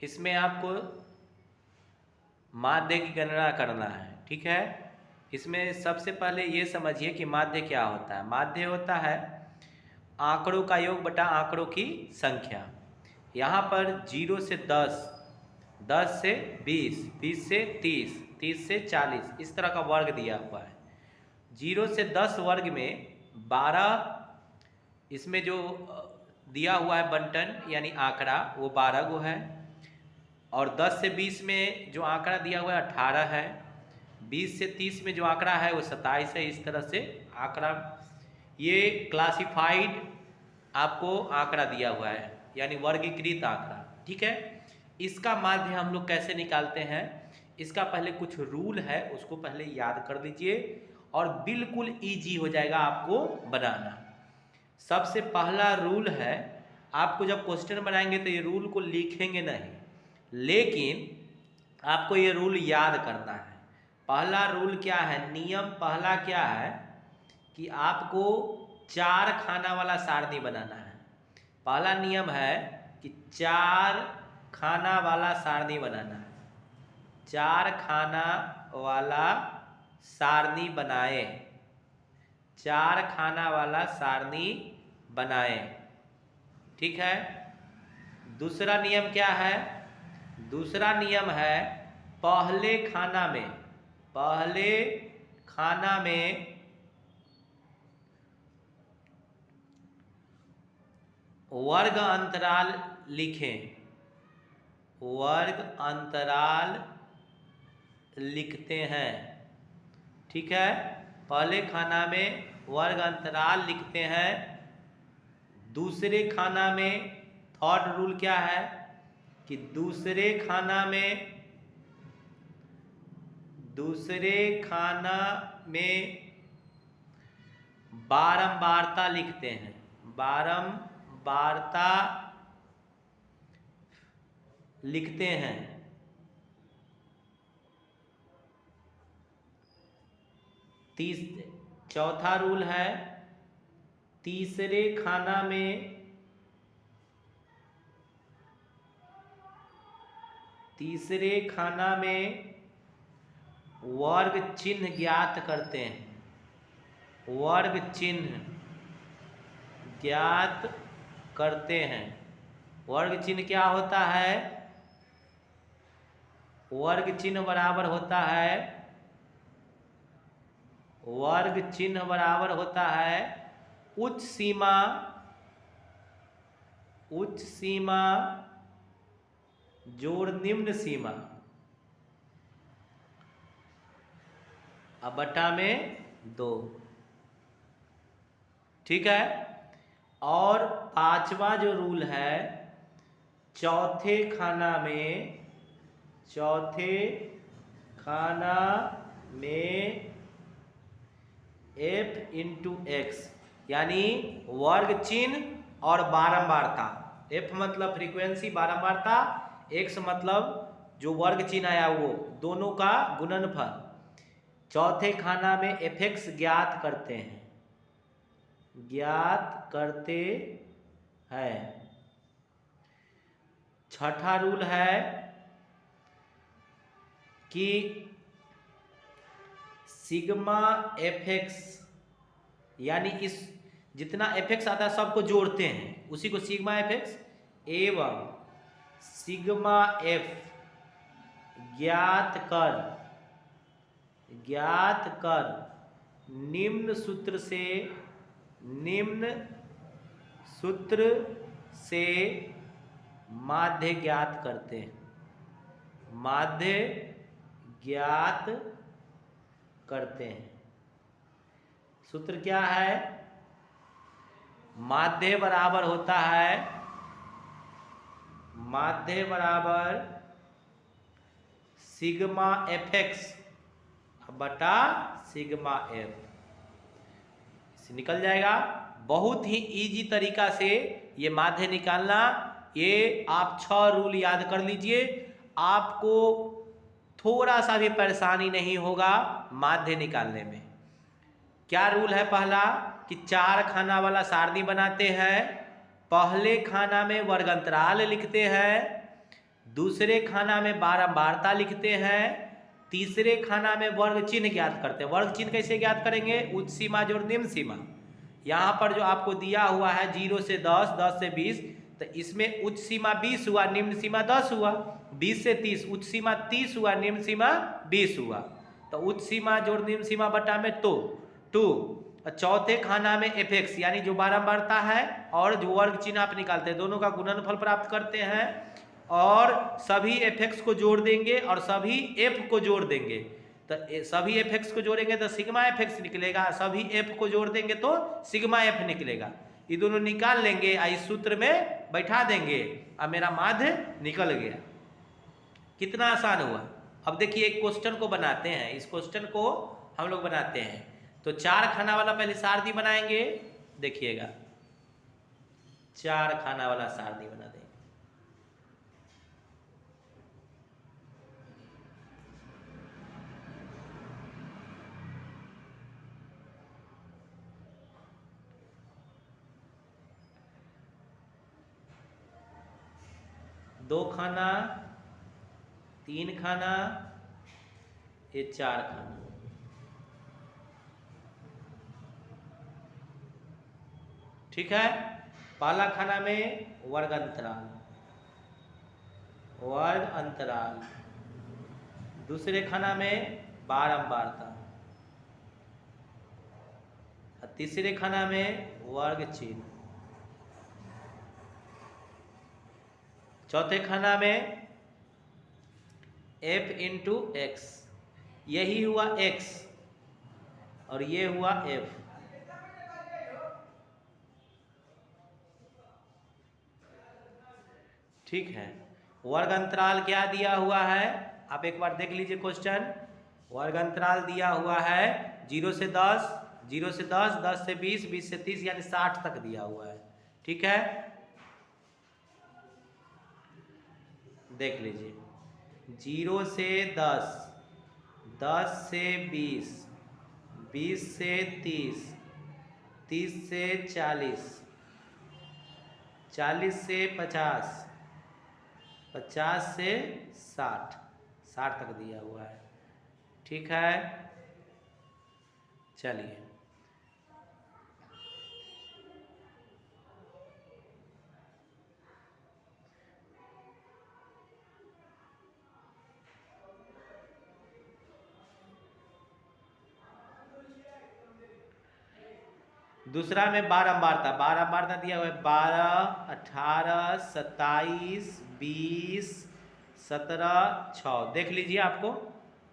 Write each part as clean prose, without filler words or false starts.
इसमें आपको माध्य की गणना करना है। ठीक है, इसमें सबसे पहले ये समझिए कि माध्य क्या होता है। माध्य होता है आंकड़ों का योग बटा आंकड़ों की संख्या। यहाँ पर 0 से 10, 10 से 20, 20 से 30, 30 से 40 इस तरह का वर्ग दिया हुआ है। 0 से 10 वर्ग में 12, इसमें जो दिया हुआ है बंटन यानी आंकड़ा वो 12 गो है, और 10 से 20 में जो आंकड़ा दिया हुआ है 18 है, 20 से 30 में जो आंकड़ा है वो 27 है। इस तरह से आंकड़ा, ये क्लासिफाइड आपको आंकड़ा दिया हुआ है यानी वर्गीकृत आंकड़ा। ठीक है, इसका माध्य हम लोग कैसे निकालते हैं, इसका पहले कुछ रूल है उसको पहले याद कर लीजिए और बिल्कुल इजी हो जाएगा आपको बनाना। सबसे पहला रूल है, आपको जब क्वेश्चन बनाएंगे तो ये रूल को लिखेंगे नहीं, लेकिन आपको ये रूल याद करना है। पहला रूल क्या है, नियम पहला क्या है कि आपको 4 खाना वाला सारणी बनाना है। पहला नियम है कि 4 खाना वाला सारणी बनाना है। 4 खाना वाला सारणी बनाए, 4 खाना वाला सारणी बनाए। ठीक है, दूसरा नियम क्या है, दूसरा नियम है पहले खाना में वर्ग अंतराल लिखें, वर्ग अंतराल लिखते हैं। ठीक है, पहले खाना में वर्ग अंतराल लिखते हैं। दूसरे खाना में थर्ड रूल क्या है कि दूसरे खाना में बारंबारता लिखते हैं, बारंबारता लिखते हैं। चौथा रूल है तीसरे खाना में वर्ग चिन्ह ज्ञात करते हैं, वर्ग चिन्ह ज्ञात करते हैं। वर्ग चिन्ह क्या होता है, वर्ग चिन्ह बराबर होता है, वर्ग चिन्ह बराबर होता है उच्च सीमा जोड़ निम्न सीमा अब बटा में 2। ठीक है, और पांचवा जो रूल है, चौथे खाना में f इंटू एक्स यानी वर्ग चिन्ह और बारंबारता। f मतलब फ्रीक्वेंसी, बारंबारता, x मतलब जो वर्ग चिन्ह आया वो, दोनों का गुणनफल। चौथे खाना में fx ज्ञात करते हैं। छठा रूल है कि सिग्मा fx यानी इस जितना fx आता है सबको जोड़ते हैं, उसी को सिग्मा fx एवं सिग्मा f ज्ञात कर निम्न सूत्र से माध्य ज्ञात करते हैं, माध्य ज्ञात करते हैं। सूत्र क्या है, माध्य बराबर होता है, माध्य बराबर सिग्मा fx बटा सिग्मा f, इससे निकल जाएगा। बहुत ही इजी तरीका से ये माध्य निकालना, ये आप 6 रूल याद कर लीजिए, आपको थोड़ा सा भी परेशानी नहीं होगा माध्य निकालने में। क्या रूल है, पहला कि 4 खाना वाला सारणी बनाते हैं, पहले खाना में वर्ग अंतराल लिखते हैं, दूसरे खाना में बारंबारता लिखते हैं, तीसरे खाना में वर्ग चिन्ह ज्ञात करते हैं। वर्ग चिन्ह कैसे ज्ञात करेंगे? उच्च सीमा जोड़ निम्न सीमा। यहाँ पर जो आपको दिया हुआ है 0 से 10, 10 से 20, तो इसमें उच्च सीमा 20 हुआ, निम्न सीमा 10 हुआ। 20 से 30, उच्च सीमा 30 हुआ, निम्न सीमा 20 हुआ। तो उच्च सीमा जोड़ निम्न सीमा बटा में 2। चौथे खाना में fx यानी जो बारंबारता है और जो वर्ग चिन्ह आप निकालते हैं, दोनों का गुणनफल प्राप्त करते हैं और सभी fx को जोड़ देंगे और सभी f को जोड़ देंगे। तो सभी fx को जोड़ेंगे तो सिग्मा fx निकलेगा, सभी f को जोड़ देंगे तो सिग्मा f निकलेगा। ये दोनों निकाल लेंगे, इस सूत्र में बैठा देंगे और मेरा माध्य निकल गया। कितना आसान हुआ। अब देखिए एक क्वेश्चन को बनाते हैं, इस क्वेश्चन को हम लोग बनाते हैं। तो 4 खाना वाला पहले सारणी बनाएंगे, देखिएगा 4 खाना वाला सारणी बना देंगे। दो खाना, 3 खाना, ये 4 खाना। ठीक है। पहला खाना में वर्ग अंतराल, दूसरे खाना में बारंबारता, तीसरे खाना में वर्ग चिन्ह, चौथे खाना में f इंटू एक्स, यही हुआ x और ये हुआ f। ठीक है। वर्ग अंतराल क्या दिया हुआ है आप एक बार देख लीजिए क्वेश्चन। वर्ग अंतराल दिया हुआ है 0 से 10, 0 से 10, 10 से 20, 20 से 30 यानी 60 तक दिया हुआ है। ठीक है, देख लीजिए 0 से 10, 10 से 20, 20 से 30, 30 से 40, 40 से 50, 50 से 60, 60 तक दिया हुआ है। ठीक है, चलिए दूसरा में बारंबारता दिया हुआ है 12, 18, 27, 20, 17, 6। देख लीजिए आपको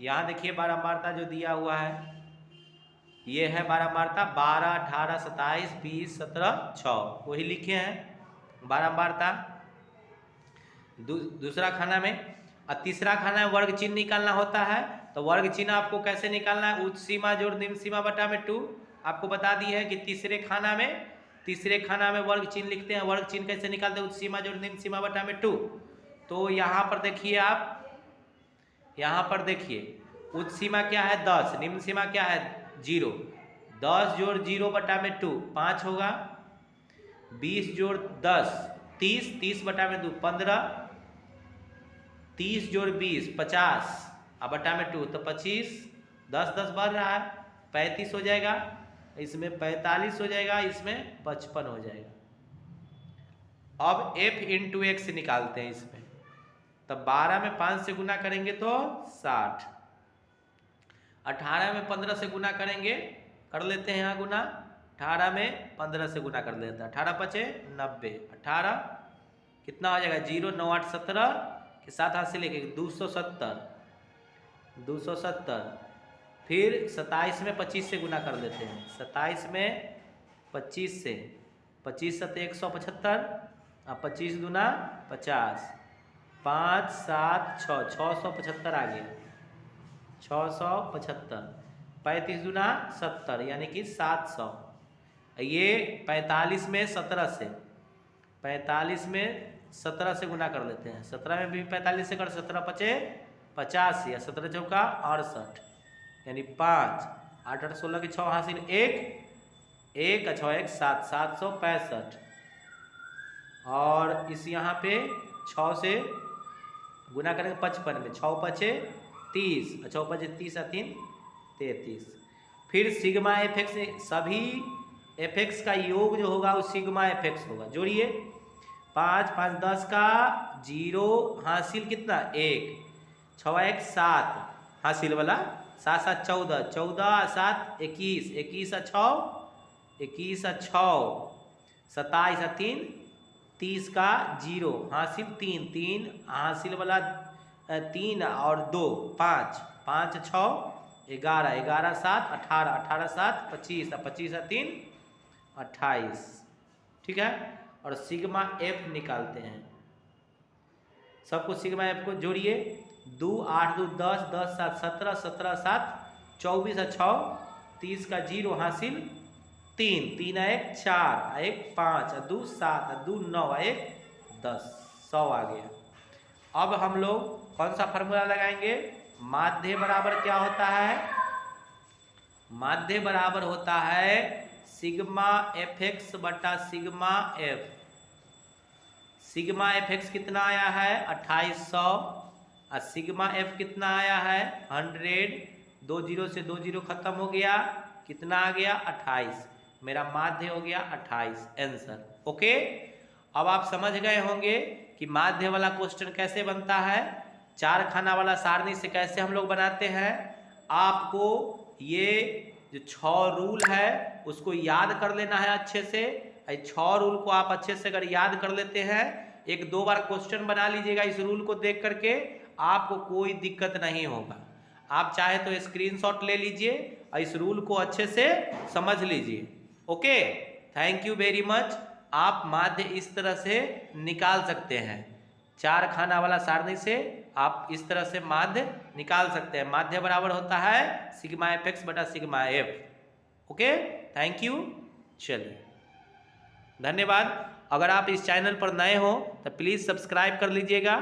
यहाँ देखिए बारंबारता जो दिया हुआ है ये है बारंबारता 12, 18, 27, 20, 17, 6 वही लिखे हैं बारंबारता दूसरा खाना में। और तीसरा खाना में वर्ग चिन्ह निकालना होता है। तो वर्ग चिन्ह आपको कैसे निकालना है? उच्च सीमा जोड़ निम्न सीमा बटा में 2। आपको बता दी है कि तीसरे खाना में वर्ग चिन्ह लिखते हैं। वर्ग चिन्ह कैसे निकालते हैं? उच्च सीमा जोड़ निम्न सीमा बटा में 2। तो यहाँ पर देखिए आप, यहाँ पर देखिए उच्च सीमा क्या है 10, निम्न सीमा क्या है 0। 10 जोड़ 0 बटा में 2 5 होगा। 20 जोड़ 10 30, 30 बटा में 2 15, 30 जोड़ 20 50 अब बटा में 2 तो 25, 10 10 बढ़ रहा है 35 हो जाएगा, इसमें 45 हो जाएगा, इसमें 55 हो जाएगा। अब f इंटू एक्स निकालते हैं इसमें। तब 12 में 5 से गुना करेंगे तो 60, 18 में 15 से गुना करेंगे, कर लेते हैं यहाँ गुना, 18 में 15 से गुना कर लेते हैं, 18 पचे 90, 18 कितना हो जाएगा 0 9 8 17 के साथ हाथ से लेके 270। फिर 27 में 25 से गुना कर लेते हैं, 27 में 25 से 25 सत्ते 175 और 25 दूना 50, 5 7 6 675 आ गया, 675, 35 दूना 70 यानी कि 700। ये 45 में 17 से 45 में 17 से गुना कर लेते हैं, 17 में भी 45 से कर 17 पचे 50 या 17 चौका 68 यानी 5 8 8 16 की 6 हासिल 1 1 6 1 7 765 और इस यहाँ पे 6 से गुना करेंगे 55 में, 6 पचे 30, 6 पचे 30 और 3 33। फिर सिग्मा एफ एक्स, सभी एफ एक्स का योग जो होगा वो सिग्मा एफ एक्स होगा। जोड़िए 5 5 10 का 0 हासिल कितना 1, 6 1 7 हासिल वाला 7 7 14, 14 7 21, 21 6 21 6 27 3 30 का 0 हासिल 3 3 हासिल वाला 3 और 2 5 5 6 11 11 7 18 18 7 25 25 3 28। ठीक है, और सिग्मा एफ निकालते हैं। सबको सिग्मा एफ को जोड़िए 2 8 2 10 10 7 17 17 7 24 6 30 का 0 हासिल 3 3 1 4 1 5 2 7 2 9 1 10, 100 आ गया। अब हम लोग कौन सा फार्मूला लगाएंगे? माध्य बराबर क्या होता है? माध्य बराबर होता है सिग्मा एफ एक्स बटा sigma F. Sigma F x कितना आया है 2800 और सिग्मा एफ कितना आया है 100। 2 0 से 2 0 खत्म हो गया, कितना आ गया 28। मेरा माध्य हो गया 28, आंसर। ओके, अब आप समझ गए होंगे कि माध्य वाला क्वेश्चन कैसे बनता है, 4 खाना वाला सारणी से कैसे हम लोग बनाते हैं। आपको ये जो 6 रूल है उसको याद कर लेना है अच्छे से। 6 रूल को आप अच्छे से अगर याद कर लेते हैं, 1-2 बार क्वेश्चन बना लीजिएगा इस रूल को देख करके, आपको कोई दिक्कत नहीं होगा। आप चाहे तो स्क्रीनशॉट ले लीजिए और इस रूल को अच्छे से समझ लीजिए। Okay, thank you very much. आप माध्य इस तरह से निकाल सकते हैं, 4 खाना वाला सारणी से आप इस तरह से माध्य निकाल सकते हैं। माध्य बराबर होता है सिग्मा एफ एक्स बटा sigma F. Okay, thank you. चलिए, धन्यवाद। अगर आप इस चैनल पर नए हो तो प्लीज़ सब्सक्राइब कर लीजिएगा।